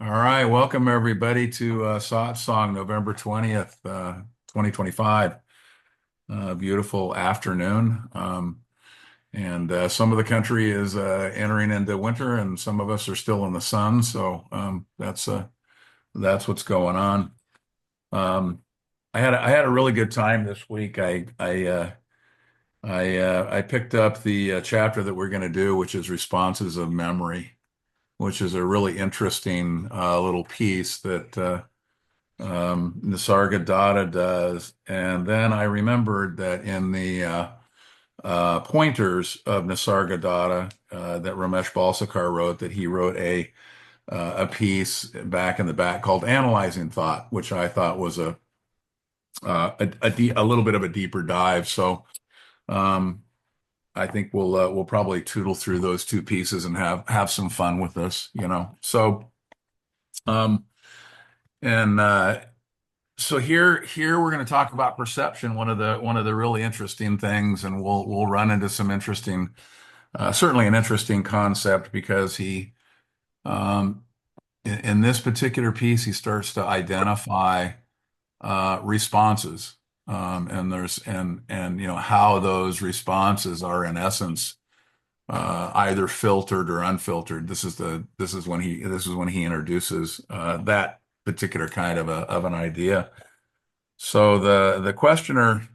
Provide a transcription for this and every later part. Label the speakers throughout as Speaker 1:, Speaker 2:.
Speaker 1: All right, welcome everybody to Satsang, November 20th, 2025. Beautiful afternoon. And some of the country is entering into winter, and some of us are still in the sun. So that's what's going on. Um, I had a really good time this week. I picked up the chapter that we're going to do, which is responses of memory, which is a really interesting little piece that Nisargadatta does. And then I remembered that in the pointers of Nisargadatta that Ramesh Balsekar wrote, that he wrote a piece back in the back called Analyzing Thought, which I thought was a little bit of a deeper dive. So um, I think we'll probably tootle through those two pieces and have some fun with this, you know. Um, and So here we're going to talk about perception, one of the really interesting things, and we'll run into some interesting, certainly an interesting concept because um, in this particular piece, he starts to identify responses, and how those responses are in essence either filtered or unfiltered. This is when he introduces that particular kind of an idea. So the questioner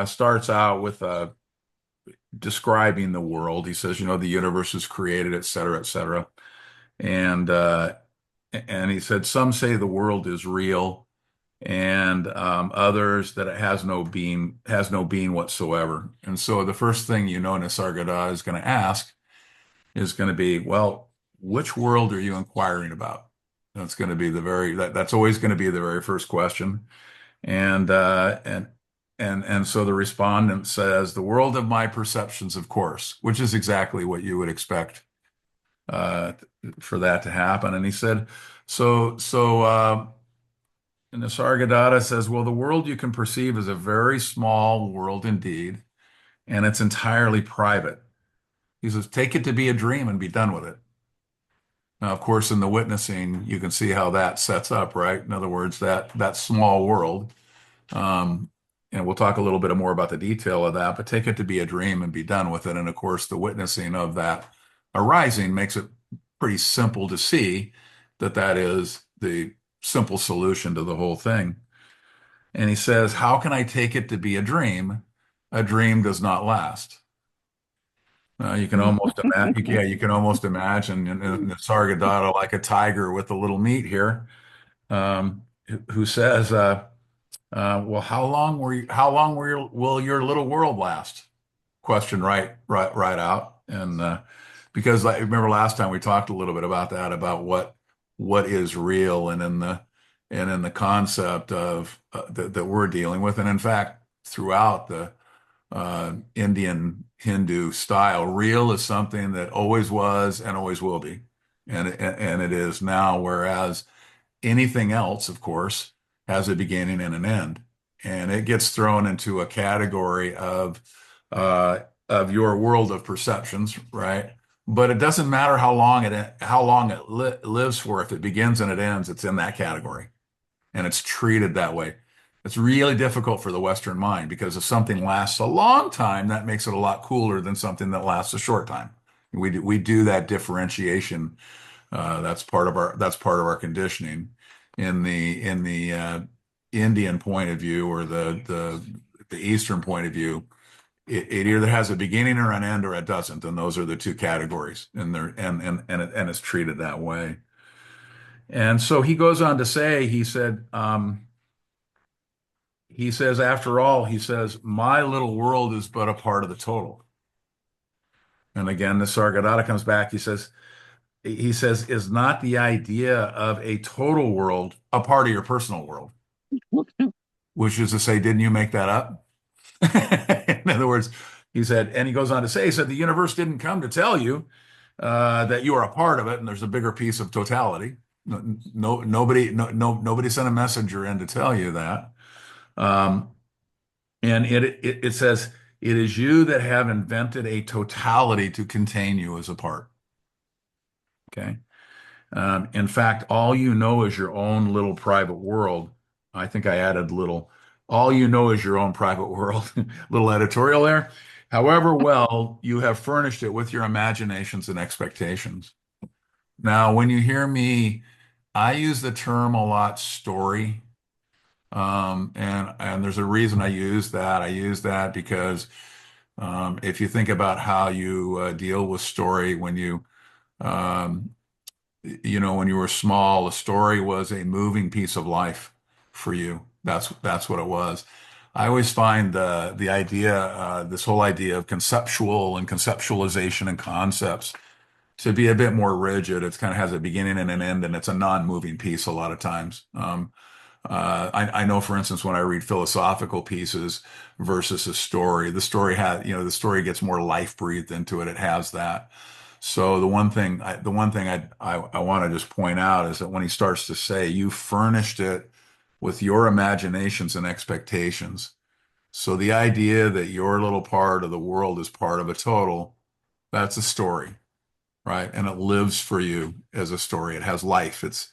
Speaker 1: starts out with describing the world. He says, the universe is created, et cetera, et cetera. And and he said, some say the world is real, and others that it has no being whatsoever. And so the first thing Nisargadatta is going to ask is going to be, well, which world are you inquiring about? That's going to be that's always going to be the very first question. And so the respondent says, the world of my perceptions, of course, which is exactly what you would expect uh, for that to happen. And he said, and the Sargadatta says, well, the world you can perceive is a very small world indeed, and it's entirely private. He says, take it to be a dream and be done with it. Now, of course, in the witnessing, you can see how that sets up, right? In other words, that small world. Um, and we'll talk a little bit more about the detail of that, but take it to be a dream and be done with it. And of course, the witnessing of that arising makes it pretty simple to see that that is the simple solution to the whole thing. And he says, how can I take it to be a dream? A dream does not last. You can almost imagine, yeah, you can almost imagine in the Sargadatta like a tiger with a little meat here, who says, well, will your little world last? Question right out. And because I remember last time we talked a little bit about that, about what is real, and in the concept of that we're dealing with, and in fact, throughout the Indian Hindu style, real is something that always was and always will be, and it is now. Whereas anything else, of course, has a beginning and an end, and it gets thrown into a category of your world of perceptions, right? But it doesn't matter how long it lives for. If it begins and it ends, it's in that category, and it's treated that way. It's really difficult for the Western mind because if something lasts a long time, that makes it a lot cooler than something that lasts a short time. We do that differentiation. That's part of our conditioning. In the Indian point of view, or the Eastern point of view, it either has a beginning or an end, or it doesn't, and those are the two categories, and it's treated that way. And so he goes on to say, he says, after all, he says, my little world is but a part of the total. And again, the Sargadatta comes back. He says, is not the idea of a total world a part of your personal world? Which is to say, didn't you make that up? In other words, he said, and he goes on to say, he said, the universe didn't come to tell you that you are a part of it, and there's a bigger piece of totality. Nobody sent a messenger in to tell you that. Um, and it says, it is you that have invented a totality to contain you as a part. Okay. In fact, all you know is your own little private world. I think I added little, all you know is your own private world, little editorial there. However, well, you have furnished it with your imaginations and expectations. Now, when you hear me, I use the term a lot, story. And there's a reason I use that. I use that because if you think about how you deal with story when um, when you were small, a story was a moving piece of life for you. That's what it was. I always find the idea, this whole idea of conceptual and conceptualization and concepts to be a bit more rigid. It kind of has a beginning and an end, and it's a non-moving piece a lot of times. I know, for instance, when I read philosophical pieces versus a story, the story gets more life breathed into it. It has that. So the one thing I want to just point out is that when he starts to say, you furnished it with your imaginations and expectations. So the idea that your little part of the world is part of a total, that's a story, right? And it lives for you as a story. It has life. It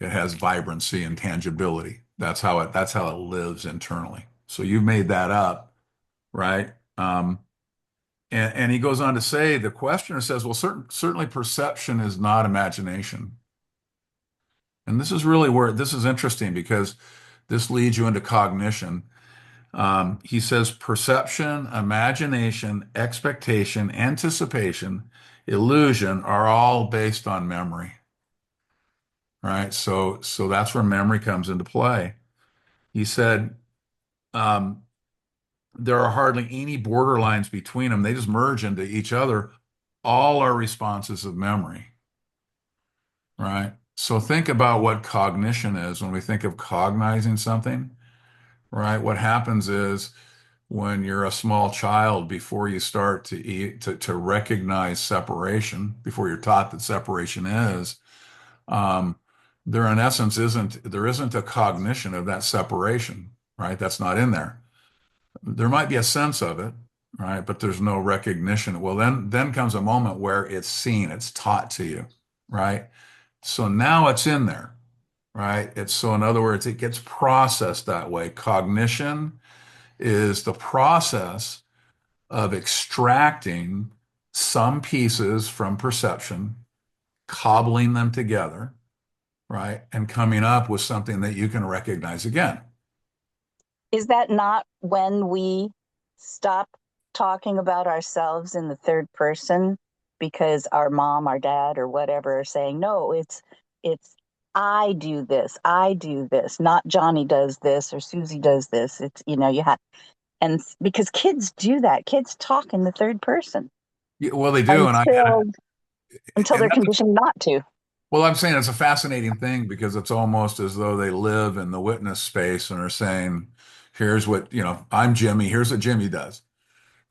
Speaker 1: has vibrancy and tangibility. That's how it lives internally. So you've made that up, right? And he goes on to say, the questioner says, well, certainly perception is not imagination. And this is really where this is interesting because this leads you into cognition. He says perception, imagination, expectation, anticipation, illusion are all based on memory, right? So that's where memory comes into play. He said, um, there are hardly any borderlines between them. They just merge into each other. All are responses of memory, right? So think about what cognition is when we think of cognizing something, right? What happens is when you're a small child, before you start to eat, to recognize separation, before you're taught that separation is, um, there in essence there isn't a cognition of that separation, right? That's not in there. There might be a sense of it, right? But there's no recognition. Well, then comes a moment where it's seen, it's taught to you, right? So now it's in there, right? It's so in other words, it gets processed that way. Cognition is the process of extracting some pieces from perception, cobbling them together, right? And coming up with something that you can recognize again.
Speaker 2: Is that not when we stop talking about ourselves in the third person because our mom, our dad, or whatever are saying, no, it's I do this, not Johnny does this or Susie does this. It's you have and because kids do that, kids talk in the third person
Speaker 1: Yeah, well, they do, and I
Speaker 2: until until
Speaker 1: and
Speaker 2: they're
Speaker 1: that's
Speaker 2: conditioned not to.
Speaker 1: well, I'm saying it's a fascinating thing because it's almost as though they live in the witness space and are saying, "Here's what, I'm Jimmy. Here's what Jimmy does."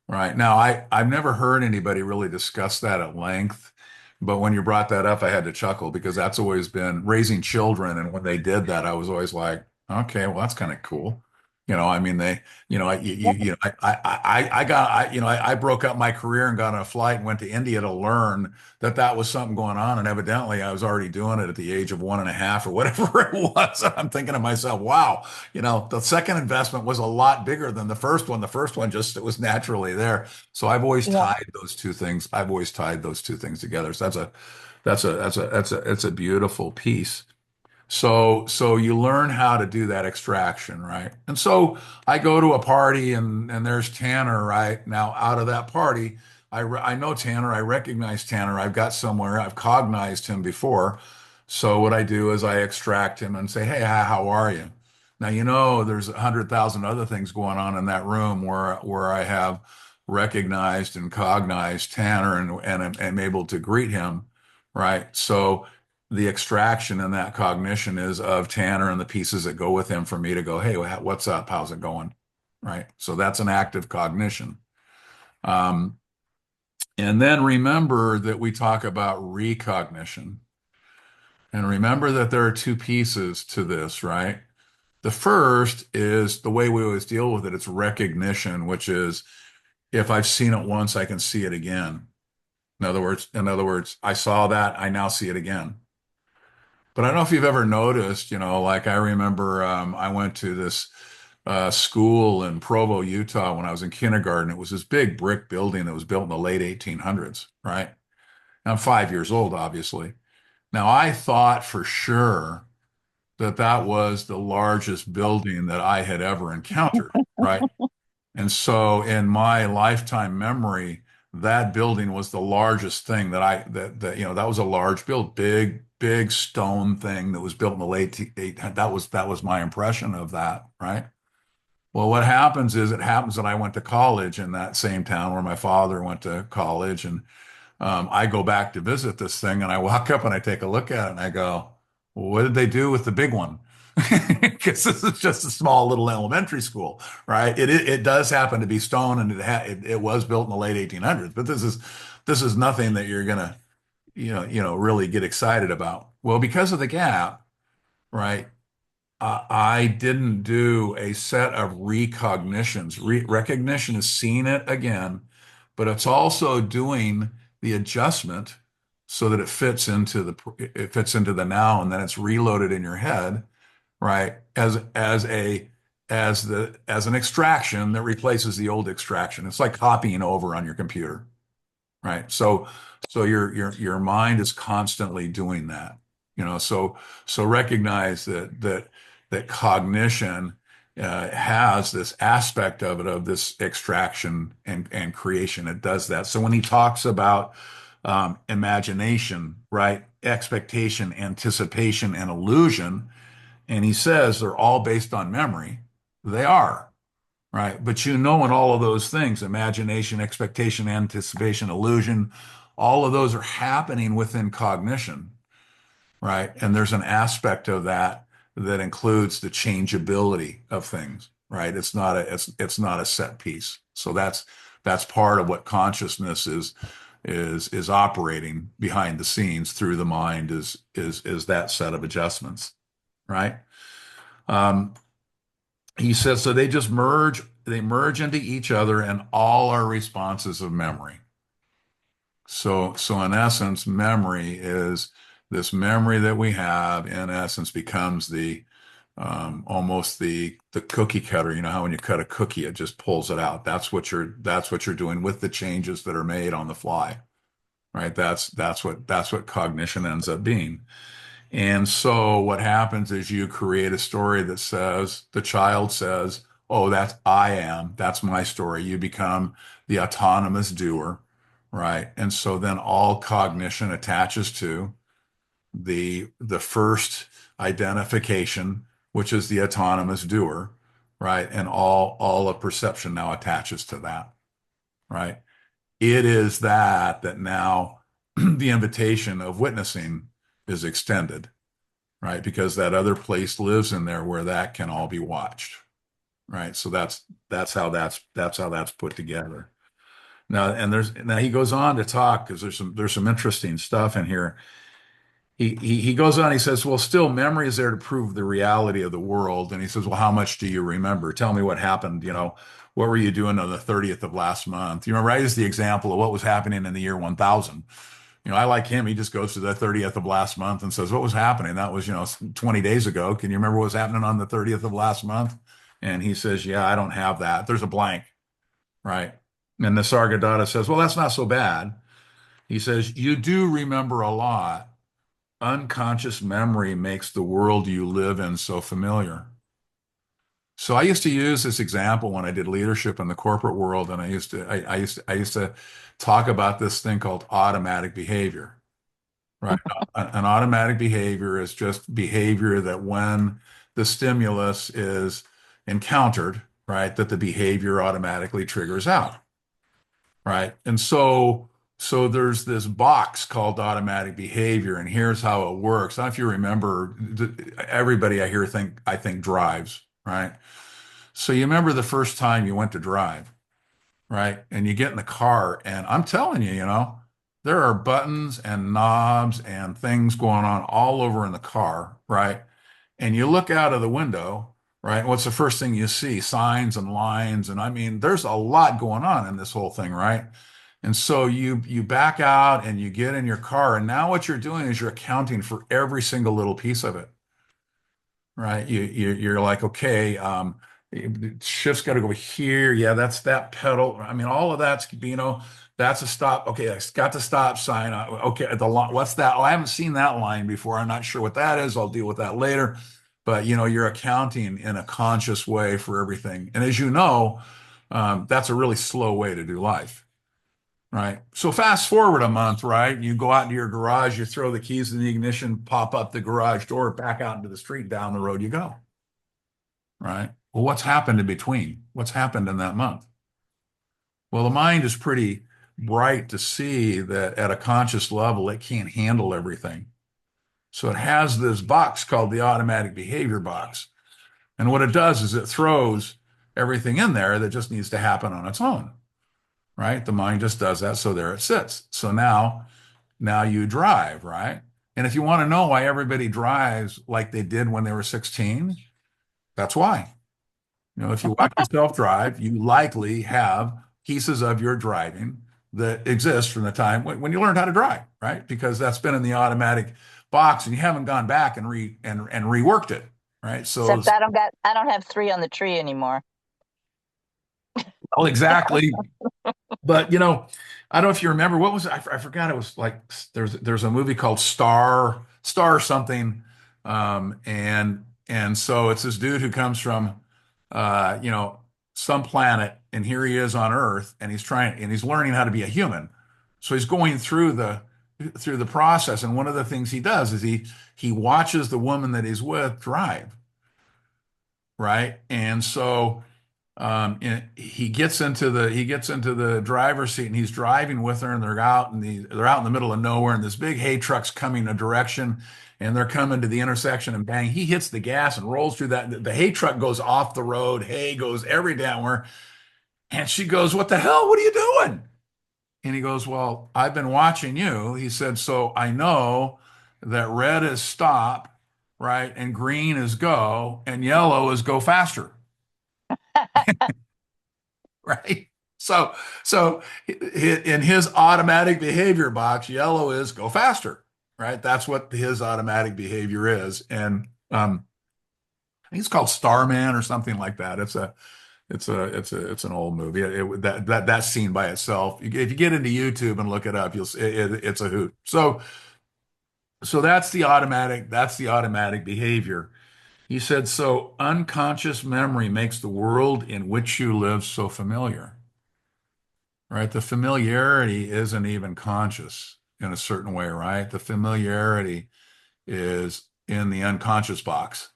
Speaker 1: Right. Now, I've never heard anybody really discuss that at length, but when you brought that up, I had to chuckle because that's always been raising children. And when they did that, I was always like, okay, well, that's kind of cool. I mean, they, I broke up my career and got on a flight and went to India to learn that was something going on. And evidently I was already doing it at the age of 1.5 or whatever it was. And I'm thinking to myself, wow, the second investment was a lot bigger than the first one. The first one just, it was naturally there. So I've always
Speaker 2: Yeah.
Speaker 1: tied those two things. I've always tied those two things together. So that's a beautiful piece. So you learn how to do that extraction, right? And so I go to a party and there's Tanner, right? Now out of that party, I know Tanner, I recognize Tanner. I've got somewhere, I've cognized him before. So what I do is I extract him and say, "Hey, how are you?" Now there's 100,000 other things going on in that room where I have recognized and cognized Tanner and am able to greet him, right? So the extraction and that cognition is of Tanner and the pieces that go with him for me to go, "Hey, what's up? How's it going?" Right. So that's an active cognition. Um, and then remember that we talk about recognition. And remember that there are two pieces to this, right? The first is the way we always deal with it. It's recognition, which is if I've seen it once, I can see it again. In other words, I saw that, I now see it again. But I don't know if you've ever noticed, like I remember I went to this school in Provo, Utah when I was in kindergarten. It was this big brick building that was built in the late 1800s, right? And I'm 5 years old, obviously. Now, I thought for sure that that was the largest building that I had ever encountered, right? And so in my lifetime memory, that building was the largest thing that was a large build, big stone thing that was built in the late eight. That was my impression of that, right? Well, what happens is it happens that I went to college in that same town where my father went to college, and I go back to visit this thing, and I walk up and I take a look at it, and I go, well, what did they do with the big one? Because this is just a small little elementary school, right? It does happen to be stone, and it was built in the late 1800s, but this is nothing that you're gonna really get excited about. Well, because of the gap, right? I didn't do a set of recognitions. Recognition is seeing it again, but it's also doing the adjustment so that it fits into the now, and then it's reloaded in your head, right? As an extraction that replaces the old extraction. It's like copying over on your computer. Right. So your mind is constantly doing that. So recognize that cognition has this aspect of it, of this extraction and creation. It does that. So when he talks about imagination, right, expectation, anticipation, and illusion, and he says they're all based on memory, they are. Right. But in all of those things, imagination, expectation, anticipation, illusion, all of those are happening within cognition. Right. And there's an aspect of that that includes the changeability of things. Right. It's not a set piece. So that's part of what consciousness is operating behind the scenes through the mind is that set of adjustments. Right. Um, he says, so they merge into each other and all are responses of memory. So in essence, memory is this memory that we have, in essence, becomes the almost the cookie cutter. You know how when you cut a cookie, it just pulls it out. That's what you're doing with the changes that are made on the fly, right? That's what cognition ends up being. And so what happens is you create a story that says, the child says, oh, that's my story. You become the autonomous doer, right? And so then all cognition attaches to the first identification, which is the autonomous doer, right? And all of perception now attaches to that, right? It is that now the invitation of witnessing is extended, right? Because that other place lives in there where that can all be watched, right? So that's how that's put together. Now he goes on to talk because there's some interesting stuff in here. He goes on, he says, well, still memory is there to prove the reality of the world. And he says, well, how much do you remember? Tell me what happened, what were you doing on the 30th of last month? You remember, I used the example of what was happening in the year 1000. I like him. He just goes to the 30th of last month and says, what was happening? That was, 20 days ago. Can you remember what was happening on the 30th of last month? And he says, yeah, I don't have that. There's a blank, right? And Nisargadatta says, well, that's not so bad. He says, you do remember a lot. Unconscious memory makes the world you live in so familiar. So I used to use this example when I did leadership in the corporate world, and I used to talk about this thing called automatic behavior. Right. An automatic behavior is just behavior that when the stimulus is encountered, right, that the behavior automatically triggers out. Right. And so there's this box called automatic behavior, and here's how it works. I don't know if you remember, everybody I think drives, right? So you remember the first time you went to drive, right? And you get in the car, and I'm telling you, there are buttons and knobs and things going on all over in the car, right? And you look out of the window, right? What's the first thing you see? Signs and lines. And I mean, there's a lot going on in this whole thing, right? And so you back out and you get in your car, and now what you're doing is you're accounting for every single little piece of it, right? You're like, okay, shift's got to go here. Yeah, that's that pedal. I mean, all of that's, that's a stop. Okay, it's got the stop sign. Okay, the line, what's that? Oh, I haven't seen that line before. I'm not sure what that is. I'll deal with that later. But you're accounting in a conscious way for everything. And as you know, that's a really slow way to do life. Right. So fast forward a month, right? You go out into your garage, you throw the keys in the ignition, pop up the garage door, back out into the street, down the road you go. Right. Well, what's happened in between? What's happened in that month? Well, the mind is pretty bright to see that at a conscious level, it can't handle everything. So it has this box called the automatic behavior box. And what it does is it throws everything in there that just needs to happen on its own. Right. The mind just does that. So there it sits. So now you drive, right? And if you want to know why everybody drives like they did when they were 16, that's why. If you watch yourself drive, you likely have pieces of your driving that exist from the time when you learned how to drive, right? Because that's been in the automatic box and you haven't gone back and reworked it, right? So,
Speaker 2: Except I don't have three on the tree anymore.
Speaker 1: well, exactly. But I don't know if you remember what was it? I forgot. It was like there's a movie called Star something, and so it's this dude who comes from uh, you know some planet, and here he is on Earth, and he's learning how to be a human. So he's going through the process, and one of the things he does is he watches the woman that he's with drive, right? And so and he gets into the driver's seat and he's driving with her and they're out in the middle of nowhere and this big hay truck's coming a direction and they're coming to the intersection and bang, he hits the gas and rolls through that. The hay truck goes off the road, hay goes every downwhere, and she goes, "What the hell? What are you doing?" And he goes, "Well, I've been watching you." He said, "So I know that red is stop, right? And green is go, and yellow is go faster." Right? So in his automatic behavior box, yellow is go faster, right? That's what his automatic behavior is. And I think it's called Starman or something like that. It's an old movie. That scene by itself, if you get into YouTube and look it up, you'll see it's a hoot. So that's the automatic behavior. He said, so unconscious memory makes the world in which you live so familiar. Right? The familiarity isn't even conscious in a certain way, right? The familiarity is in the unconscious box,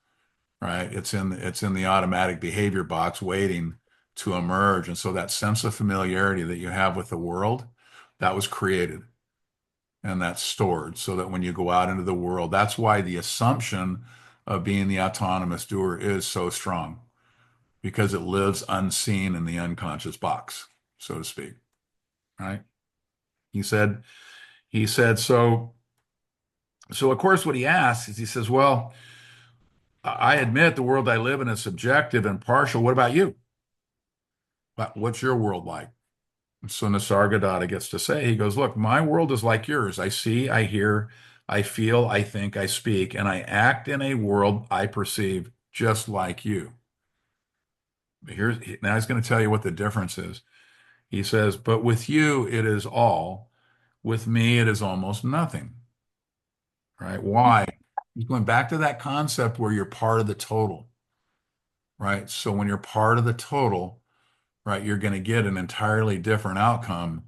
Speaker 1: right? It's in the automatic behavior box waiting to emerge. And so that sense of familiarity that you have with the world, that was created and that's stored so that when you go out into the world, that's why the assumption of being the autonomous doer is so strong because it lives unseen in the unconscious box, so to speak, right? He said, so of course, what he asks is he says, well, I admit the world I live in is subjective and partial. What about you? What's your world like? So Nisargadatta gets to say, he goes, look, my world is like yours. I see, I hear, I feel, I think, I speak, and I act in a world I perceive just like you. Now he's going to tell you what the difference is. He says, but with you, it is all. With me, it is almost nothing. Right? Why? He's going back to that concept where you're part of the total, right? So when you're part of the total, right, you're going to get an entirely different outcome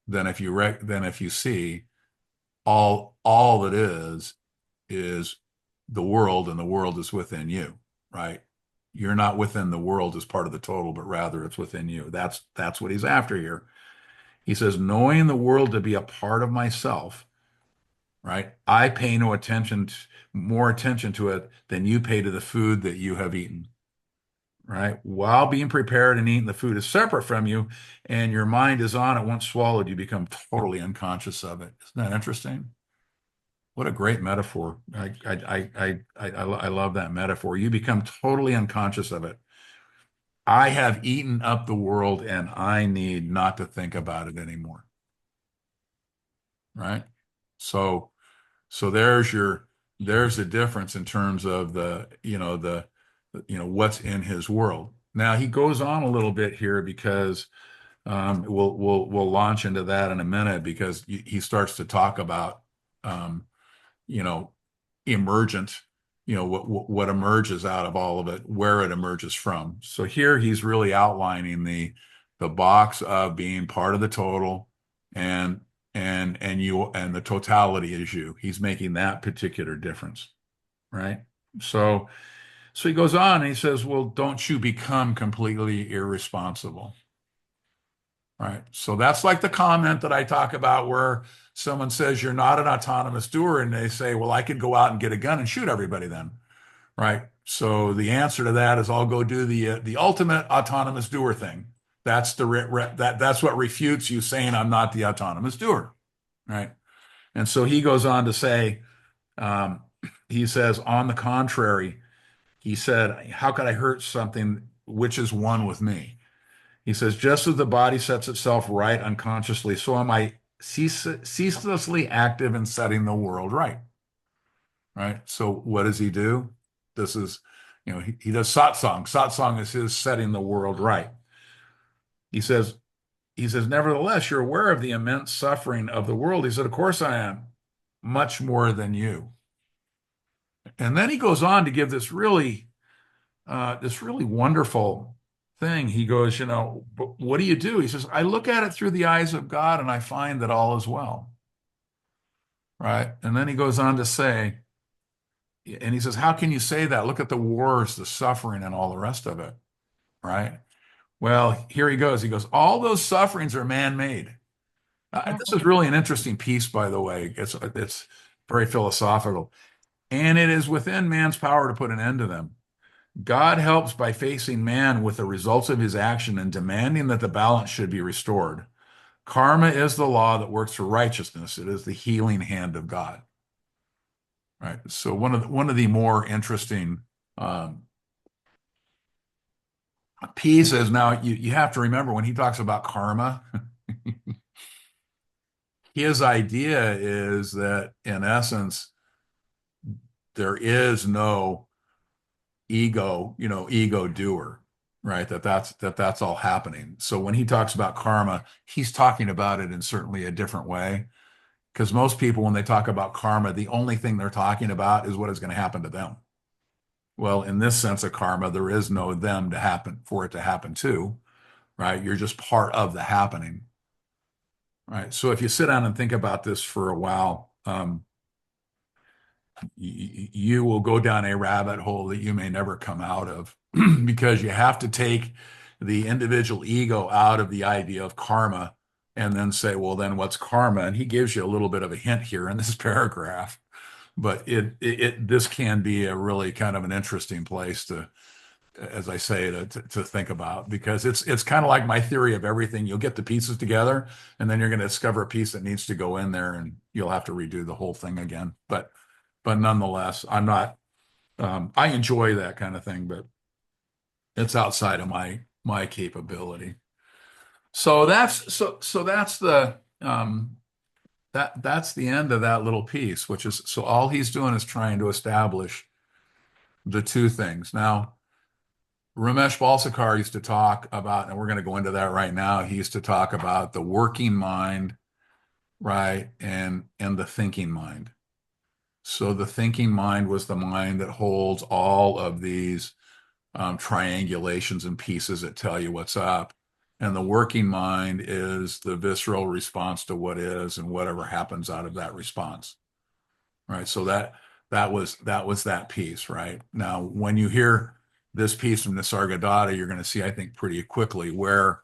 Speaker 1: than if you see all that is the world and the world is within you, right? You're not within the world as part of the total, but rather it's within you. That's what he's after here. He says, knowing the world to be a part of myself, right? I pay no attention, more attention to it than you pay to the food that you have eaten, right? While being prepared and eating, the food is separate from you, and your mind is on it. Once swallowed, you become totally unconscious of it. Isn't that interesting? What a great metaphor. I love that metaphor. You become totally unconscious of it. I have eaten up the world, and I need not to think about it anymore. right? So so there's the difference in terms of what's in his world. Now he goes on a little bit here because we'll launch into that in a minute because he starts to talk about um, you know emergent, what emerges out of all of it, where it emerges from. So here he's really outlining the box of being part of the total, and and the totality is you. He's making that particular difference, right? So so he goes on and he says, well, don't you become completely irresponsible, right? So that's like the comment that I talk about where someone says you're not an autonomous doer, and they say, well, I could go out and get a gun and shoot everybody then, right? So the answer to that is I'll go do the ultimate autonomous doer thing. That's that's what refutes you saying I'm not the autonomous doer, right? And so he goes on to say, um, he says, on the contrary, he said, how could I hurt something which is one with me? He says, just as the body sets itself right unconsciously, so am I ceaselessly active in setting the world right. Right. So what does he do? This is, he does satsang. Satsang is his setting the world right. He says, nevertheless, you're aware of the immense suffering of the world. He said, of course I am, much more than you. And then he goes on to give this really wonderful thing. He goes, but what do you do? He says, I look at it through the eyes of God and I find that all is well. Right. And then he goes on to say, and he says, how can you say that? Look at the wars, the suffering, and all the rest of it. Right. Well, here he goes. He goes, all those sufferings are man-made. This is
Speaker 2: Mhm.
Speaker 1: really an interesting piece, by the way. It's very philosophical. And it is within man's power to put an end to them. God helps by facing man with the results of his action and demanding that the balance should be restored. Karma is the law that works for righteousness. It is the healing hand of God. Right. So one of the more interesting um, pieces. Now you have to remember when he talks about karma, his idea is that in essence there is no ego doer, right? That's all happening. So when he talks about karma, he's talking about it in certainly a different way. Because most people, when they talk about karma, the only thing they're talking about is what is going to happen to them. Well, in this sense of karma, there is no them to happen for it to happen to, right? You're just part of the happening, right? So if you sit down and think about this for a while, you will go down a rabbit hole that you may never come out of because you have to take the individual ego out of the idea of karma and then say, well, then what's karma? And he gives you a little bit of a hint here in this paragraph, but this can be a really kind of an interesting place to, as I say, to think about because it's kind of like my theory of everything. You'll get the pieces together, and then you're going to discover a piece that needs to go in there, and you'll have to redo the whole thing again. But nonetheless, I'm not. I enjoy that kind of thing, but it's outside of my capability. So that's that's the end of that little piece, which is so all he's doing is trying to establish the two things. Now, Ramesh Balsekar used to talk about, and we're going to go into that right now. He used to talk about the working mind, right, and the thinking mind. So the thinking mind was the mind that holds all of these triangulations and pieces that tell you what's up. And the working mind is the visceral response to what is and whatever happens out of that response. Right. So that was that piece, right? Now, when you hear this piece from Nisargadatta, you're going to see, I think, pretty quickly where,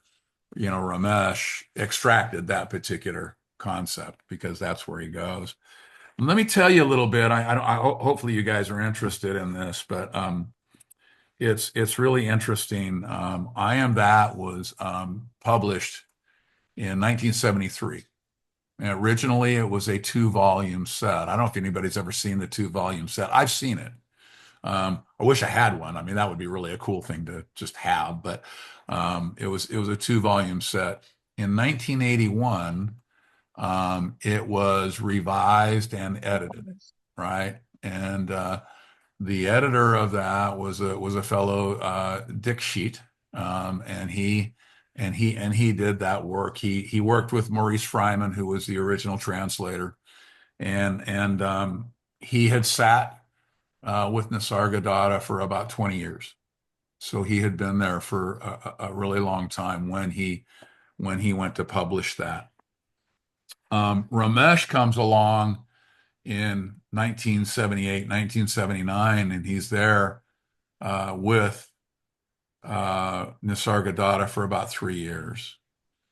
Speaker 1: Ramesh extracted that particular concept because that's where he goes. And let me tell you a little bit. Hopefully you guys are interested in this, but it's really interesting. I Am That was published in 1973. And originally, it was a two-volume set. I don't know if anybody's ever seen the two-volume set. I've seen it. I wish I had one. I mean, that would be really a cool thing to just have. But it was a two-volume set. In 1981, It was revised and edited, right? And the editor of that was a fellow Dick Sheet, and he did that work. He worked with Maurice Fryman, who was the original translator, and he had sat with Nisargadatta for about 20 years. So he had been there for a really long time when he went to publish that. Ramesh comes along in 1978, 1979, and he's there with Nisargadatta for about 3 years.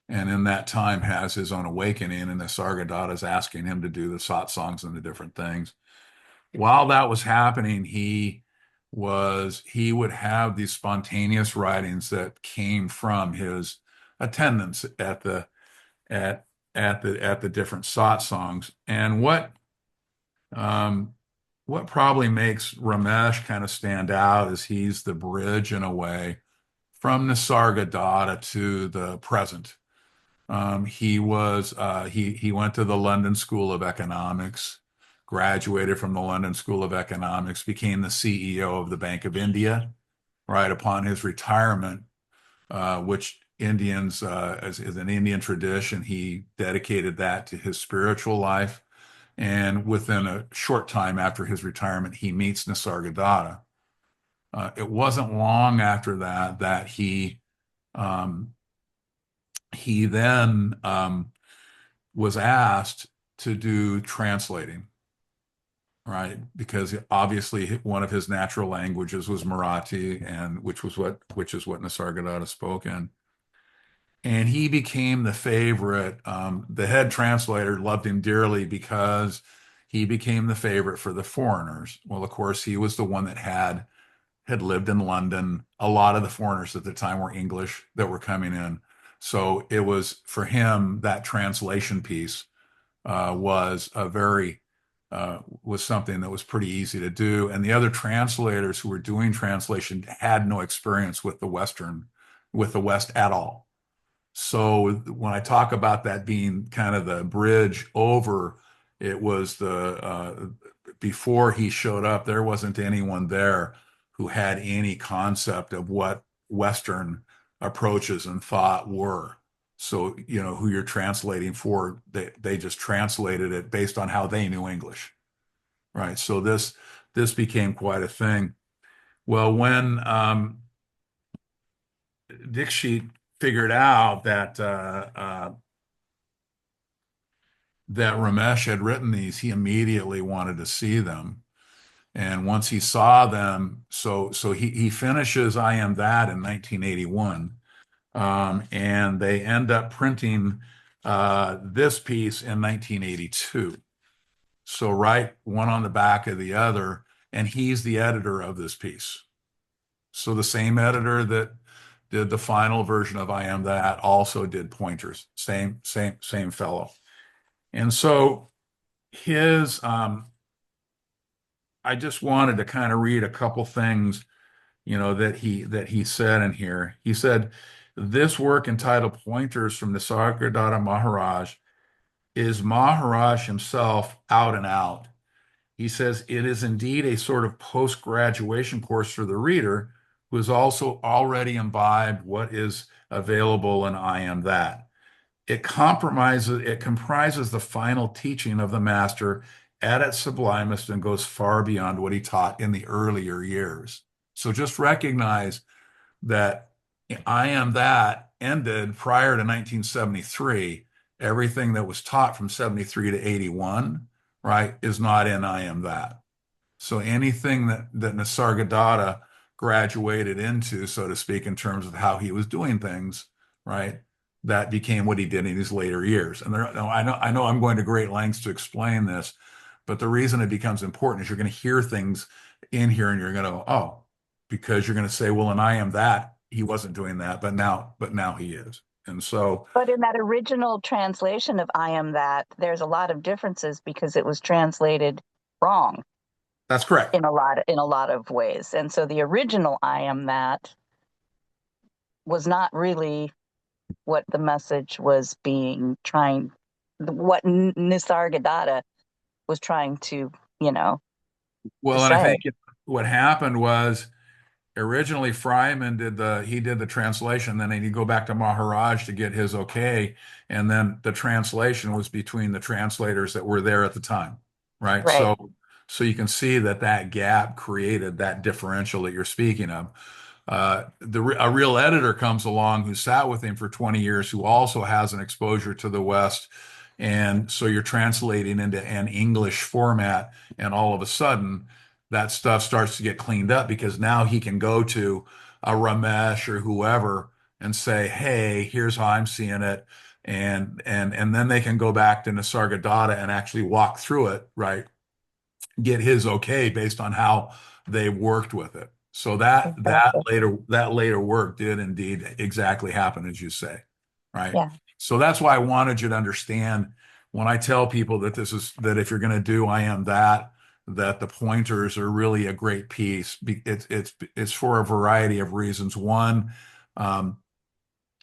Speaker 1: And in that time has his own awakening, and Nisargadatta is asking him to do the satsangs and the different things. While that was happening, he would have these spontaneous writings that came from his attendance at at the different satsangs. And um, what probably makes Ramesh kind of stand out is he's the bridge in a way from Nisargadatta to the present. He went to the London School of Economics, graduated from the London School of Economics, became the CEO of the Bank of India right upon his retirement, which Indians, as an Indian tradition, he dedicated that to his spiritual life. And within a short time after his retirement, he meets Nisargadatta. It wasn't long after that um, he then was asked to do translating, right? Because obviously one of his natural languages was Marathi, and which is what Nisargadatta spoke in. And he became the favorite. The head translator loved him dearly because he became the favorite for the foreigners. Well, of course, he was the one that had lived in London. A lot of the foreigners at the time were English that were coming in. So it was for him that translation piece was a very was something that was pretty easy to do. And the other translators who were doing translation had no experience with the West at all. So when I talk about that being kind of the bridge over, it was before he showed up, there wasn't anyone there who had any concept of what Western approaches and thought were. So, who you're translating for, they just translated it based on how they knew English, right? So this became quite a thing. Well, when Dixit figured out that Ramesh had written these, he immediately wanted to see them. And once he saw them, so he finishes I Am That in 1981. And they end up printing this piece in 1982. So right one on the back of the other, and he's the editor of this piece. So the same editor that did the final version of I Am That also did Pointers. Same fellow. And so his I just wanted to kind of read a couple things, that he said in here. He said, this work entitled Pointers from Nisargadatta Maharaj is Maharaj himself out and out. He says it is indeed a sort of post-graduation course for the reader who has also already imbibed what is available in I Am That. It comprises the final teaching of the master at its sublimest and goes far beyond what he taught in the earlier years. So just recognize that I Am That ended prior to 1973. Everything that was taught from 73 to 81, right, is not in I Am That. So anything that Nisargadatta graduated into, so to speak, in terms of how he was doing things, right, that became what he did in his later years. And I know I'm going to great lengths to explain this, but the reason it becomes important is you're going to hear things in here and you're going to go, oh, because you're going to say, well, and I Am That, he wasn't doing that, but now he is. And so
Speaker 2: But in that original translation of I Am That, there's a lot of differences because it was translated wrong
Speaker 1: that's correct.
Speaker 2: in a lot of ways. And so the original I Am That was not really what the message was being trying what Nisargadatta was trying to, you know, to
Speaker 1: Well, and I
Speaker 2: say.
Speaker 1: think what happened was originally Fryman did the translation, then he'd go back to Maharaj to get his okay, and then the translation was between the translators that were there at the time, right?
Speaker 2: Right.
Speaker 1: So you can see that that gap created that differential that you're speaking of. A real editor comes along who sat with him for 20 years, who also has an exposure to the West. And so you're translating into an English format, and all of a sudden that stuff starts to get cleaned up because now he can go to a Ramesh or whoever and say, "Hey, here's how I'm seeing it," and then they can go back to Nisargadatta and actually walk through it, right? Get his okay based on how they worked with it. So
Speaker 2: Exactly.
Speaker 1: that later work did indeed exactly happen as you say, right?
Speaker 2: Yeah.
Speaker 1: So that's why I wanted you to understand when I tell people that this is that if you're going to do I am that that the pointers are really a great piece. It's for a variety of reasons. One, um,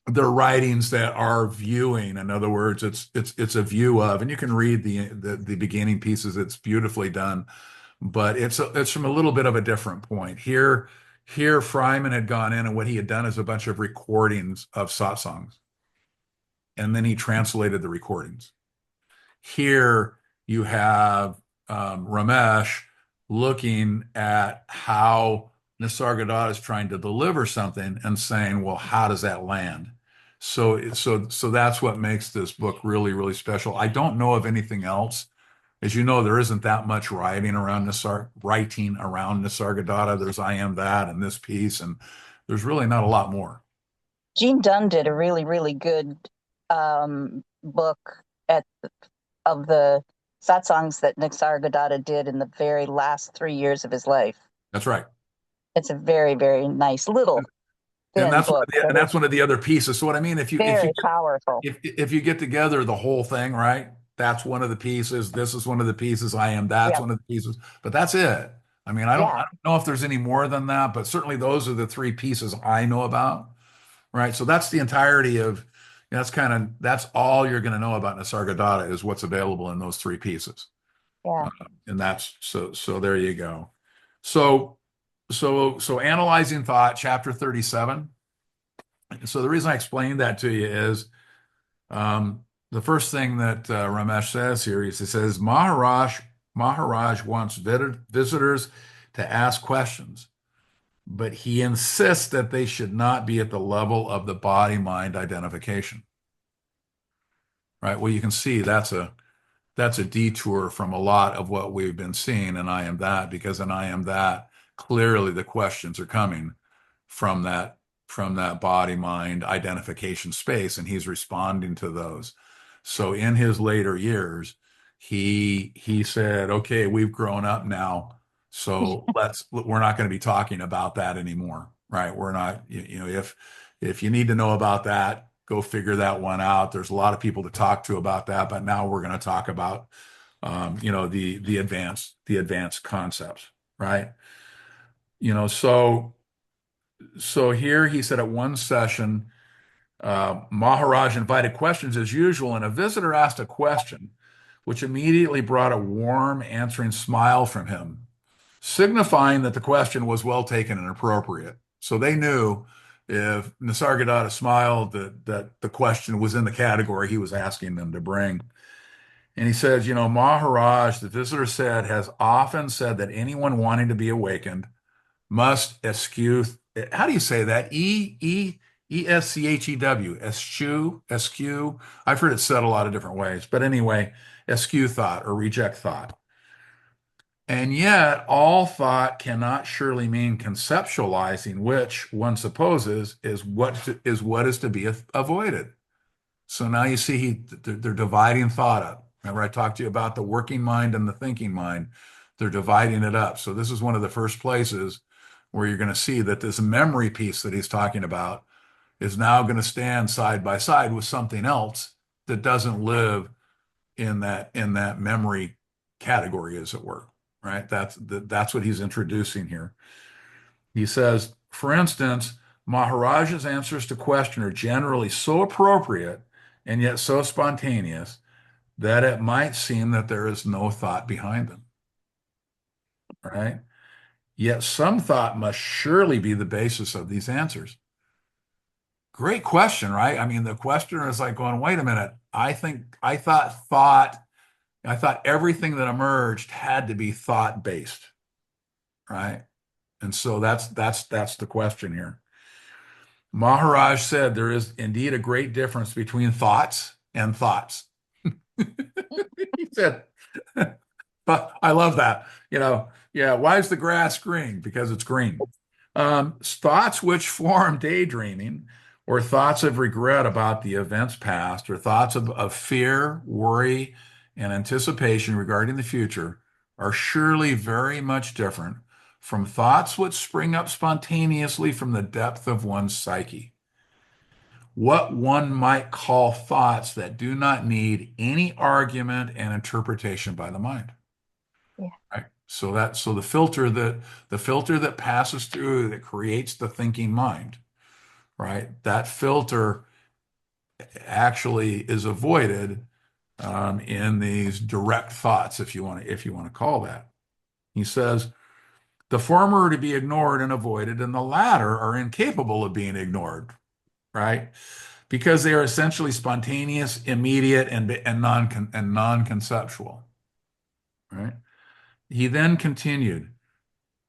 Speaker 1: they're writings that are viewing. In other words, it's a view of, and you can read the beginning pieces. It's beautifully done, but it's from a little bit of a different point. Here Fryman had gone in and what he had done is a bunch of recordings of satsangs, and then he translated the recordings. Here you have Ramesh looking at how Nisargadatta is trying to deliver something and saying, well, how does that land? So that's what makes this book really, really special. I don't know of anything else. As you know, there isn't that much writing around Nisargadatta. There's I Am That and this piece, and there's really not a lot more.
Speaker 2: Gene Dunn did a really, really good book at of the satsangs that Nisargadatta did in the very last 3 years of his life.
Speaker 1: That's right.
Speaker 2: It's a very, very nice little
Speaker 1: And
Speaker 2: thin book, but
Speaker 1: that's
Speaker 2: it's
Speaker 1: one of the other pieces. So what I mean,
Speaker 2: very powerful.
Speaker 1: if you get together the whole thing, right? That's one of the pieces. This is one of the pieces. I am that's
Speaker 2: Yeah.
Speaker 1: one of the pieces. But that's it. I mean, I
Speaker 2: Yeah.
Speaker 1: don't know if there's any more than that, but certainly those are the three pieces I know about, right? So that's the entirety of that's all you're going to know about Nisargadatta is what's available in those three pieces.
Speaker 2: Yeah.
Speaker 1: And that's so there you go. So so analyzing thought, chapter 37. So the reason I explained that to you is the first thing that Ramesh says here is he says Maharaj wants visitors to ask questions, but he insists that they should not be at the level of the body-mind identification. Right? Well, you can see that's a detour from a lot of what we've been seeing in I Am That, because in I Am That, clearly the questions are coming from that body mind identification space, and he's responding to those. So in his later years, he said, okay, we've grown up now, so we're not going to be talking about that anymore, right? We're not, if you need to know about that, go figure that one out. There's a lot of people to talk to about that, but now we're going to talk about the advanced concepts, right? So here he said at one session, Maharaj invited questions as usual, and a visitor asked a question, which immediately brought a warm answering smile from him, signifying that the question was well taken and appropriate. So they knew if Nisargadatta smiled, that the question was in the category he was asking them to bring. And he says, Maharaj, the visitor said, has often said that anyone wanting to be awakened must eschew. How do you say that? Eschew, eschew. I've heard it said a lot of different ways, but anyway, eschew thought or reject thought. And yet, all thought cannot surely mean conceptualizing, which one supposes is what is to be avoided. So now you see they're dividing thought up. Remember, I talked to you about the working mind and the thinking mind. They're dividing it up. So this is one of the first places where you're going to see that this memory piece that he's talking about is now going to stand side by side with something else that doesn't live in that memory category, as it were. Right? That's what he's introducing here. He says, for instance, Maharaj's answers to question are generally so appropriate and yet so spontaneous that it might seem that there is no thought behind them, right? Yet some thought must surely be the basis of these answers. Great question, right? I mean, the questioner is like going, wait a minute. I thought everything that emerged had to be thought based, right? And so that's the question here. Maharaj said there is indeed a great difference between thoughts and thoughts. He said, but I love that. Yeah, why is the grass green? Because it's green. Thoughts which form daydreaming or thoughts of regret about the events past or thoughts of fear, worry, and anticipation regarding the future are surely very much different from thoughts which spring up spontaneously from the depth of one's psyche. What one might call thoughts that do not need any argument and interpretation by the mind.
Speaker 2: Yeah.
Speaker 1: Right. So the filter that passes through that creates the thinking mind, right? That filter actually is avoided in these direct thoughts, if you want to call that. He says the former are to be ignored and avoided, and the latter are incapable of being ignored, right? Because they are essentially spontaneous, immediate, and non-conceptual, right? He then continued.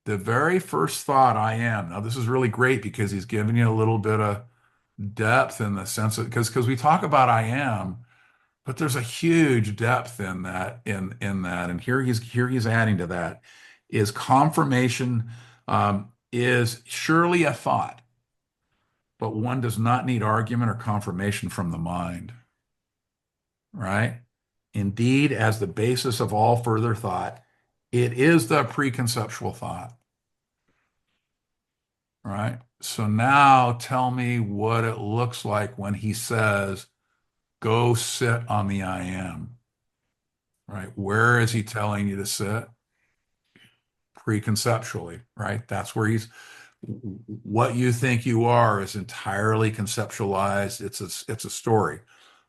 Speaker 1: The very first thought I am. Now, this is really great because he's giving you a little bit of depth in the sense of because we talk about I am, but there's a huge depth in that. And here he's adding to that is confirmation is surely a thought, but one does not need argument or confirmation from the mind, right? Indeed, as the basis of all further thought, it is the preconceptual thought. Right. So now tell me what it looks like when he says, go sit on the I am. Right. Where is he telling you to sit? Preconceptually, right? That's where what you think you are is entirely conceptualized. It's a story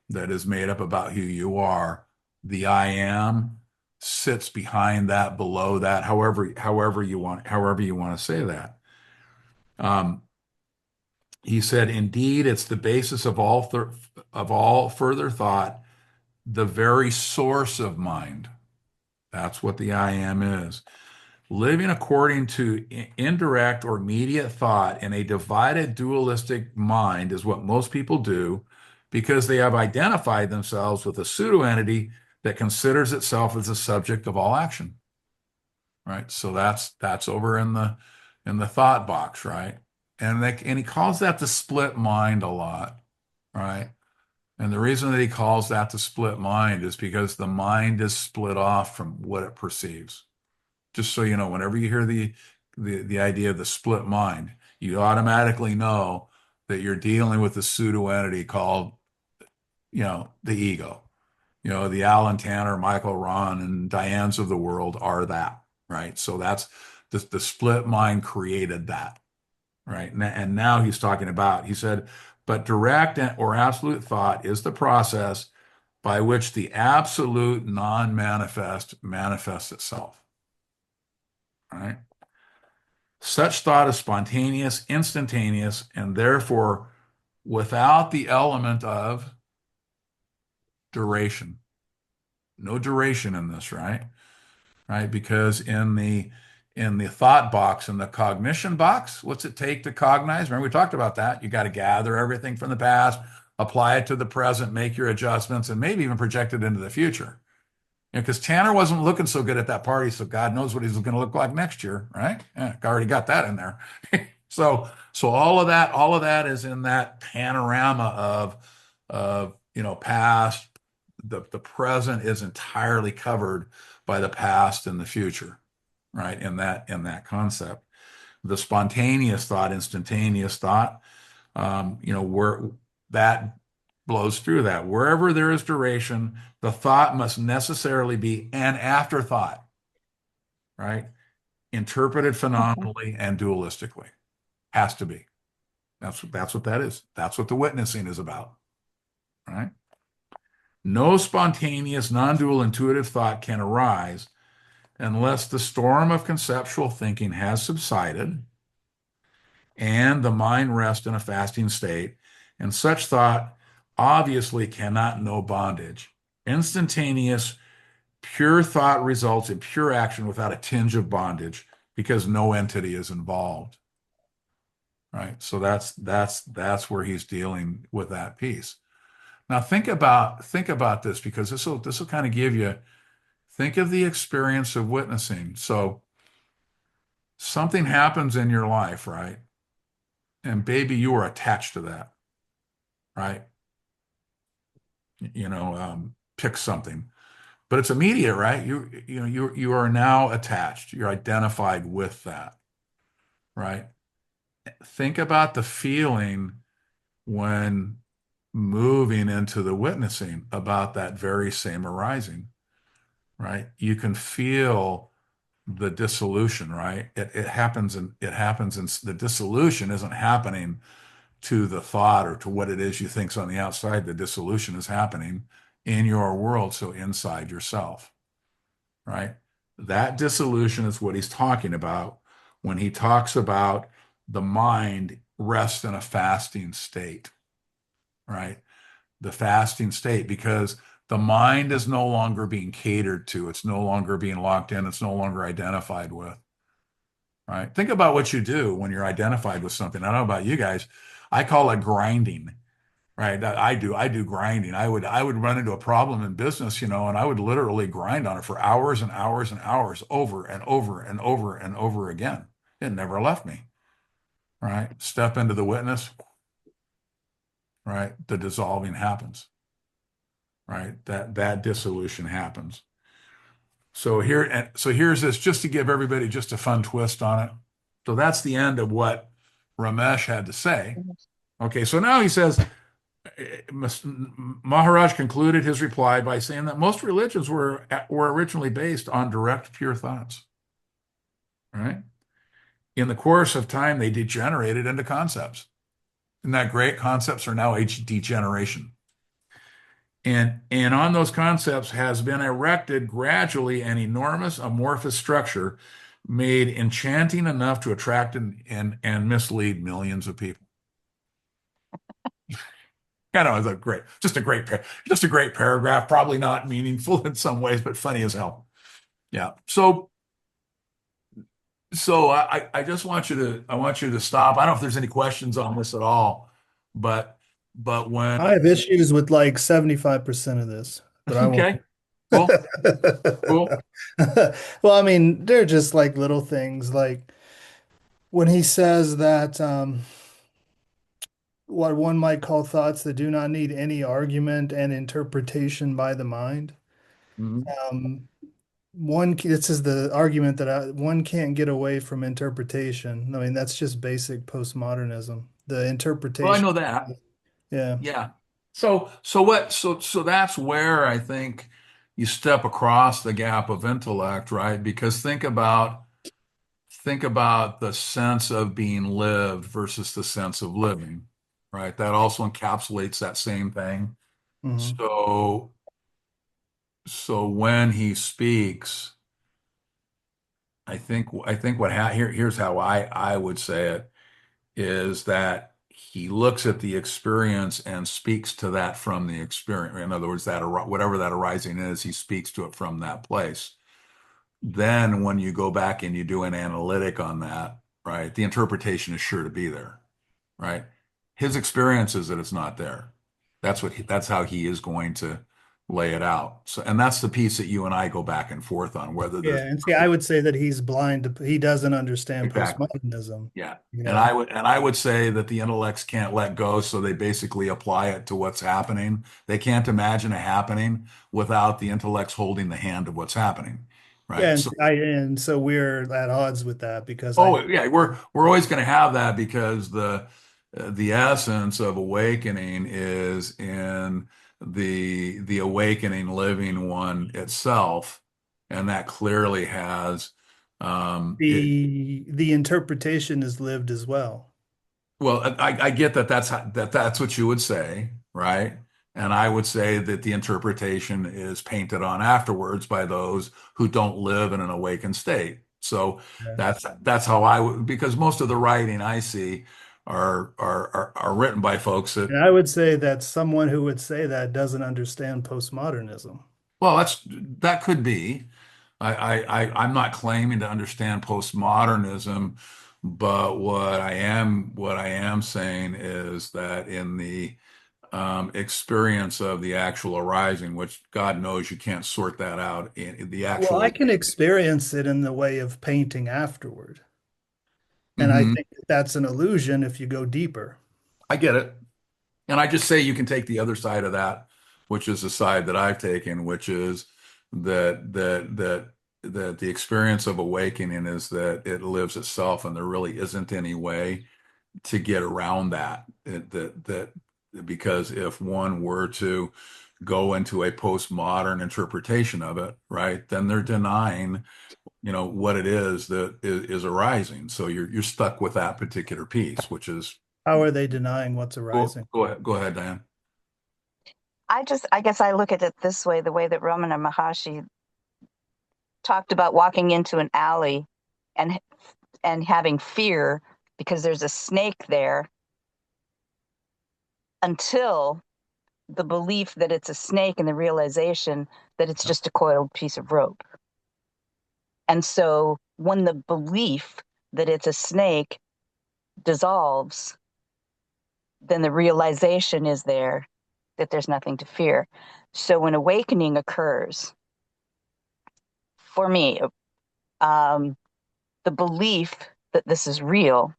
Speaker 1: that is made up about who you are. The I am sits behind that, below that, however you want to say that. Um, He said, indeed, it's the basis of all further thought, the very source of mind. That's what the I am is. Living according to indirect or immediate thought in a divided dualistic mind is what most people do because they have identified themselves with a pseudo entity that considers itself as the subject of all action. Right? So that's over in the thought box, right? And he calls that the split mind a lot, right? And the reason that he calls that the split mind is because the mind is split off from what it perceives. Just so you know, whenever you hear the idea of the split mind, you automatically know that you're dealing with a pseudo entity called, the ego. The Alan Tanner, Michael Ron, and Dianes of the world are that, right? So that's the split mind created that, right? And now he's talking about, he said, but direct or absolute thought is the process by which the absolute non-manifest manifests itself, right? Such thought is spontaneous, instantaneous, and therefore without the element of duration. No duration in this, right? Right? Because in the thought box, in the cognition box, what's it take to cognize? Remember, we talked about that. You got to gather everything from the past, apply it to the present, make your adjustments, and maybe even project it into the future. Because Tanner wasn't looking so good at that party, so God knows what he's going to look like next year, right? Yeah, already got that in there. So all of that is in that panorama of past. The present is entirely covered by the past and the future, right? In that concept, the spontaneous thought, instantaneous thought, where that blows through that. Wherever there is duration, the thought must necessarily be an afterthought, right? Interpreted
Speaker 2: Mhm.
Speaker 1: phenomenally and dualistically. Has to be. That's what that is. That's what the witnessing is about, right? No spontaneous, non-dual intuitive thought can arise unless the storm of conceptual thinking has subsided and the mind rests in a fasting state. And such thought obviously cannot know bondage. Instantaneous, pure thought results in pure action without a tinge of bondage because no entity is involved. Right. So that's where he's dealing with that piece. Now think about this because this will kind of give you think of the experience of witnessing. So something happens in your life, right? And baby, you are attached to that, right? Pick something, but it's immediate, right? You are now attached. You're identified with that, right? Think about the feeling when moving into the witnessing about that very same arising, right? You can feel the dissolution, right? It happens, and the dissolution isn't happening to the thought or to what it is you think's on the outside. The dissolution is happening in your world, so inside yourself, right? That dissolution is what he's talking about when he talks about the mind rests in a fasting state, right? The fasting state, because the mind is no longer being catered to. It's no longer being locked in. It's no longer identified with, right? Think about what you do when you're identified with something. I don't know about you guys. I call it grinding, right? I do grinding. I would run into a problem in business, and I would literally grind on it for hours and hours and hours over and over and over and over again. It never left me, right? Step into the witness, right? The dissolving happens, right? That dissolution happens. So here's this just to give everybody just a fun twist on it. So that's the end of what Ramesh had to say. Okay, so now he says, Maharaj concluded his reply by saying that most religions were originally based on direct, pure thoughts. Right? In the course of time, they degenerated into concepts. Isn't that great? Concepts are now degeneration. And on those concepts has been erected gradually an enormous amorphous structure made enchanting enough to attract and mislead millions of people. I know it's just a great paragraph, probably not meaningful in some ways, but funny as hell. Yeah. So I just want you to stop. I don't know if there's any questions on this at all, but when
Speaker 3: I have issues with like 75% of this, but I won't.
Speaker 1: okay, cool, cool.
Speaker 3: Well, I mean, they're just like little things. Like when he says that what one might call thoughts that do not need any argument and interpretation by the mind.
Speaker 1: Mhm.
Speaker 3: Um, this is the argument that one can't get away from interpretation. I mean, that's just basic postmodernism. The
Speaker 1: Well, I
Speaker 3: interpretation.
Speaker 1: know that.
Speaker 3: Yeah.
Speaker 1: Yeah. So that's where I think you step across the gap of intellect, right? Because think about the sense of being lived versus the sense of living, right? That also encapsulates that same thing.
Speaker 3: Hmm.
Speaker 1: So when he speaks, I think here's how I would say it is that he looks at the experience and speaks to that from the experience. In other words, whatever that arising is, he speaks to it from that place. Then when you go back and you do an analytic on that, right, the interpretation is sure to be there, right? His experience is that it's not there. That's how he is going to lay it out. So, and that's the piece that you and I go back and forth on whether
Speaker 3: Yeah,
Speaker 1: there's
Speaker 3: and see, I would say that he's blind. He doesn't understand
Speaker 1: exactly.
Speaker 3: postmodernism,
Speaker 1: Yeah.
Speaker 3: you
Speaker 1: And
Speaker 3: know.
Speaker 1: I would say that the intellects can't let go, so they basically apply it to what's happening. They can't imagine a happening without the intellects holding the hand of what's happening.
Speaker 3: Yeah,
Speaker 1: Right.
Speaker 3: and
Speaker 1: So
Speaker 3: and so we're at odds with that because I
Speaker 1: oh yeah, we're always going to have that because the essence of awakening is in the awakening living one itself, and that clearly has it.
Speaker 3: the interpretation is lived as well.
Speaker 1: Well, I get that that's what you would say, right? And I would say that the interpretation is painted on afterwards by those who don't live in an awakened state. So
Speaker 3: Yeah.
Speaker 1: that's how I would, because most of the writing I see are written by folks that,
Speaker 3: And I would say that someone who would say that doesn't understand postmodernism.
Speaker 1: well, that could be. I'm not claiming to understand postmodernism, but what I am saying is that in the experience of the actual arising, which God knows you can't sort that out in the
Speaker 3: Well, I
Speaker 1: actual.
Speaker 3: can experience it in the way of painting afterward. And I
Speaker 1: Mhm.
Speaker 3: think that's an illusion if you go deeper.
Speaker 1: I get it. And I just say you can take the other side of that, which is the side that I've taken, which is that the experience of awakening is that it lives itself, and there really isn't any way to get around that. That because if one were to go into a postmodern interpretation of it, right, then they're denying, what it is that is arising. So you're stuck with that particular piece, which is
Speaker 3: How are they denying what's arising?
Speaker 1: go ahead, Diane.
Speaker 2: I guess I look at it this way, the way that Ramana Maharshi talked about walking into an alley and having fear because there's a snake there until the belief that it's a snake and the realization that it's just a coiled piece of rope. And so when the belief that it's a snake dissolves, then the realization is there that there's nothing to fear. So when awakening occurs, for me, um, the belief that this is real,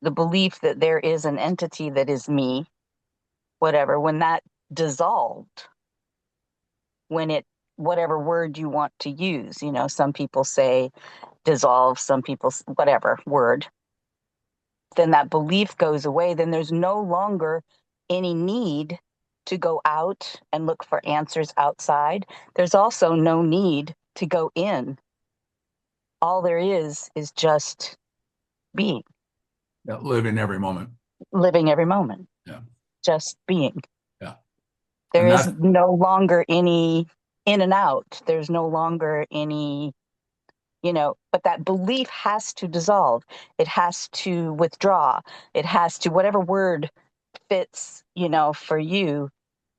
Speaker 2: the belief that there is an entity that is me, whatever, when that dissolved, when it, whatever word you want to use, some people say dissolve, some people, whatever word, then that belief goes away. Then there's no longer any need to go out and look for answers outside. There's also no need to go in. All there is just being,
Speaker 1: Yeah, live in every moment.
Speaker 2: living every moment,
Speaker 1: Yeah,
Speaker 2: just being.
Speaker 1: yeah,
Speaker 2: There
Speaker 1: and
Speaker 2: is
Speaker 1: that's
Speaker 2: no longer any in and out. There's no longer any, but that belief has to dissolve. It has to withdraw. It has to, whatever word fits, for you,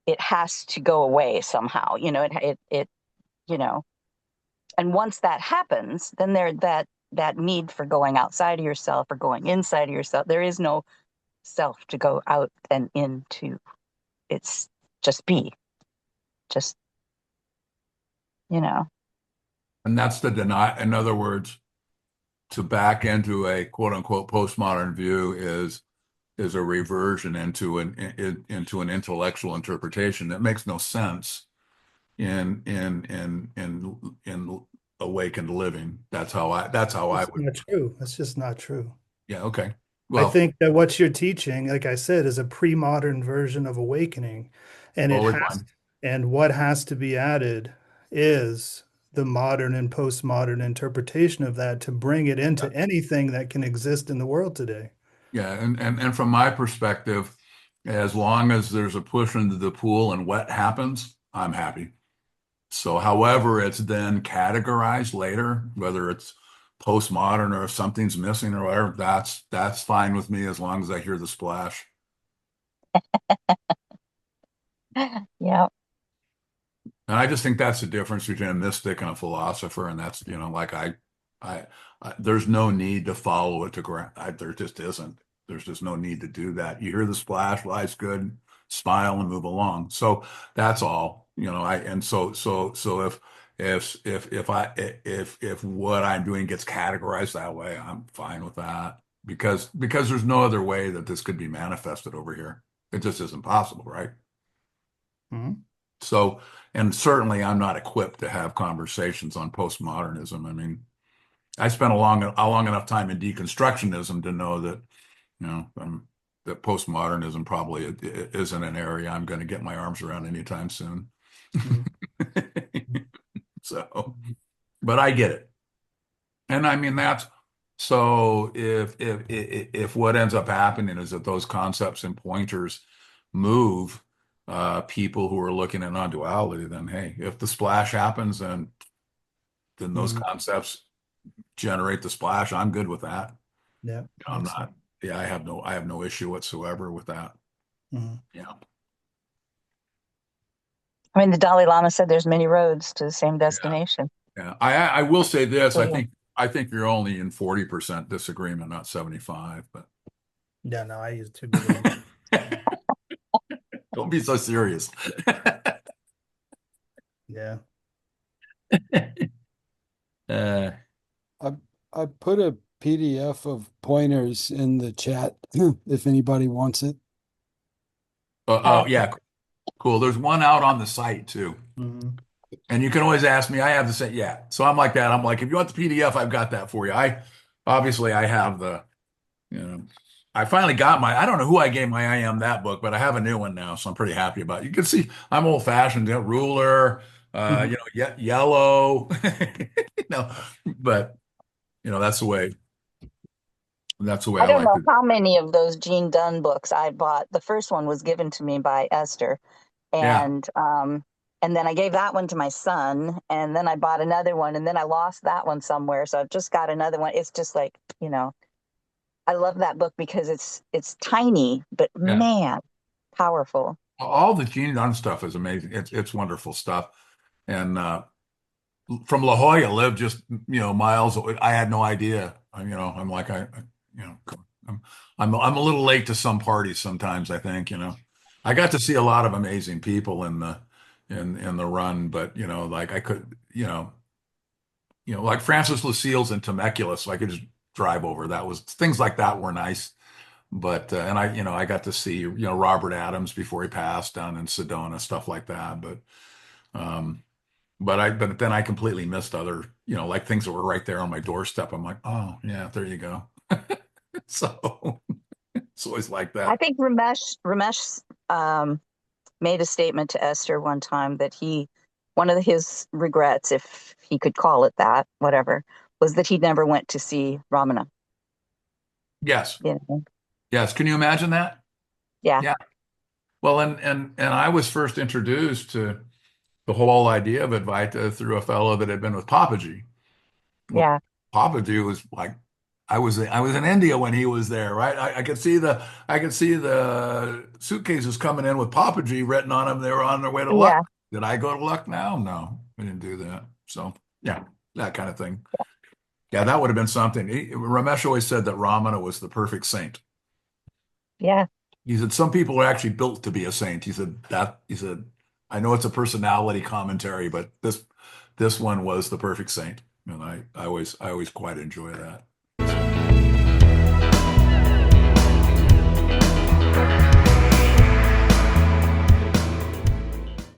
Speaker 2: it has to go away somehow. You know, and once that happens, then that need for going outside of yourself or going inside of yourself, there is no self to go out and into. It's just be, just, you know.
Speaker 1: and that's the deny. In other words, to back into a quote unquote postmodern view is a reversion into an intellectual interpretation that makes no sense in awakened living. That's how I
Speaker 3: It's
Speaker 1: would.
Speaker 3: not true. That's just not true.
Speaker 1: Yeah, okay.
Speaker 3: I
Speaker 1: Well,
Speaker 3: think that what you're teaching, like I said, is a pre-modern version of awakening. And it
Speaker 1: totally
Speaker 3: has,
Speaker 1: fine.
Speaker 3: and what has to be added is the modern and postmodern interpretation of that to bring it into anything that can exist in the world today.
Speaker 1: Yeah, and from my perspective, as long as there's a push into the pool and wet happens, I'm happy. So, however, it's then categorized later, whether it's postmodern or if something's missing or whatever, that's fine with me as long as I hear the splash.
Speaker 2: Yeah.
Speaker 1: And I just think that's the difference between a mystic and a philosopher. And that's, like I, there's no need to follow it to ground. There just isn't. There's just no need to do that. You hear the splash, life's good, smile and move along. So that's all, and so if what I'm doing gets categorized that way, I'm fine with that because there's no other way that this could be manifested over here. It just isn't possible, right?
Speaker 3: Mhm.
Speaker 1: So, and certainly I'm not equipped to have conversations on postmodernism. I mean, I spent a long enough time in deconstructionism to know that, that postmodernism probably isn't an area I'm going to get my arms around anytime soon.
Speaker 3: Mhm.
Speaker 1: So, but I get it. And I mean, that's so if what ends up happening is that those concepts and pointers move, people who are looking at non-duality, then hey, if the splash happens, then those
Speaker 3: Mhm.
Speaker 1: concepts generate the splash. I'm good with that.
Speaker 3: Yeah,
Speaker 1: I'm
Speaker 3: makes sense.
Speaker 1: not. Yeah, I have no issue whatsoever with that.
Speaker 3: Mhm.
Speaker 1: Yeah.
Speaker 2: I mean, the Dalai Lama said there's many roads to the same
Speaker 1: Yeah.
Speaker 2: destination.
Speaker 1: Yeah. I will say this.
Speaker 2: So,
Speaker 1: I think you're only in 40% disagreement, not 75, but
Speaker 3: Yeah, no, I use too big of a number.
Speaker 1: don't be so serious.
Speaker 3: Yeah.
Speaker 1: Uh,
Speaker 4: I I put a PDF of pointers in the chat if anybody wants it.
Speaker 1: oh, yeah, cool. There's one out on the site too.
Speaker 3: Mhm.
Speaker 1: And you can always ask me. I have the same, yeah. So I'm like that. I'm like, if you want the PDF, I've got that for you. Obviously I have you know, I finally got I don't know who I gave my I Am That book, but I have a new one now, so I'm pretty happy about it. You can see I'm old fashioned, ruler,
Speaker 3: Mhm.
Speaker 1: yellow, no, but that's the way
Speaker 2: I
Speaker 1: I
Speaker 2: don't
Speaker 1: like
Speaker 2: know
Speaker 1: to.
Speaker 2: how many of those Gene Dunn books I bought. The first one was given to me by Esther,
Speaker 1: Yeah.
Speaker 2: and then I gave that one to my son, and then I bought another one, and then I lost that one somewhere, so I've just got another one. It's just like, I love that book because it's tiny, but
Speaker 1: Yeah.
Speaker 2: man, powerful.
Speaker 1: All the Gene Dunn stuff is amazing. It's wonderful stuff. And from La Jolla, lived just miles away. I had no idea. I'm like you know, I'm I'm a little late to some parties sometimes. I think I got to see a lot of amazing people in the run, but like I could like Francis Lucille's in Temecula, so I could just drive over. That was things like that were nice. But and I got to see Robert Adams before he passed down in Sedona, stuff like that. Um, but then I completely missed other like things that were right there on my doorstep. I'm like, oh yeah, there you go. So it's always like
Speaker 2: I
Speaker 1: that.
Speaker 2: think Ramesh made a statement to Esther one time that one of his regrets, if he could call it that, whatever, was that he never went to see Ramana.
Speaker 1: Yes,
Speaker 2: You know?
Speaker 1: yes. Can you imagine that?
Speaker 2: Yeah,
Speaker 1: Yeah. Well, and I was first introduced to the whole idea of Advaita through a fellow that had been with Papaji. Well,
Speaker 2: yeah,
Speaker 1: Papaji was like, I was in India when he was there, right? I could see the suitcases coming in with Papaji written on them. They were on their way to
Speaker 2: yeah.
Speaker 1: Luck. Did I go to Luck now? No, we didn't do that. So yeah, that kind of thing. Yeah, that would have been something. Ramesh always said that Ramana was the perfect saint.
Speaker 2: Yeah.
Speaker 1: He said some people are actually built to be a saint. He said I know it's a personality commentary, but this one was the perfect saint. And I always quite enjoy that.